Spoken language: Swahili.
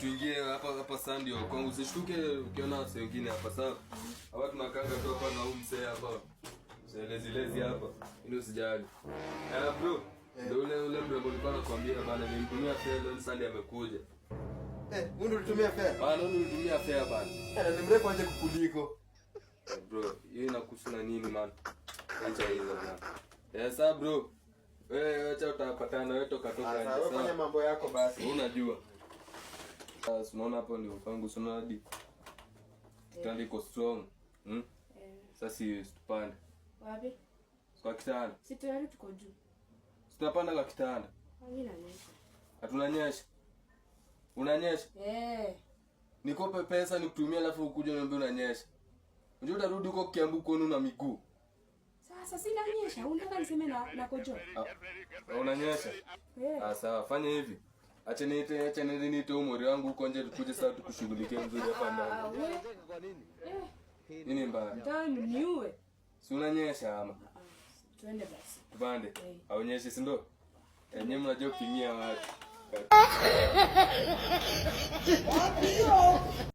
tuingie hapa sasa ndio kwangu usishtuke ukiona watu wengine hapa sawa. Hapa tunakanga tu hapa na mzee hapa. Lezi hapa. Ndio usijali. Bro. Ndio ule mrembo alikuwa anakuambia bana nimtumia fare leo Sunday amekuja. Wewe ndio ulitumia fare? Bana ndio ulitumia fare bana. Ni mrefu aje kukuliko. Bro, hiyo inakuhusu na nini man? Acha hizo bana. Sasa bro. Wewe acha utapatana wewe toka nje. Sasa fanya mambo yako basi. Unajua. Sasa unaona hapo ndio kwangu sana hadi. Kitanda iko strong. Sasa si tupande. Wapi? Kwa kitanda. Si tayari tuko juu. Tutapanda kwa kitanda. Mimi nanyesha. Hatunanyesha. Unanyesha? Nikope pesa nikutumia alafu ukuje niambie unanyesha. Unajua utarudi huko Kiambu kwenu na miguu. Sasa sina nyesha. Unataka niseme na kojo? Unanyesha? Sawa, fanya hivi. Acha niite umri wangu huko nje tukuje sasa tukushughulikie mzuri hapa ndani. Nini mbaya? Ndani niue. Si unanyesha ama? Twende basi. Tupande. Aonyeshi si ndo? Nyinyi mnajua kupimia watu.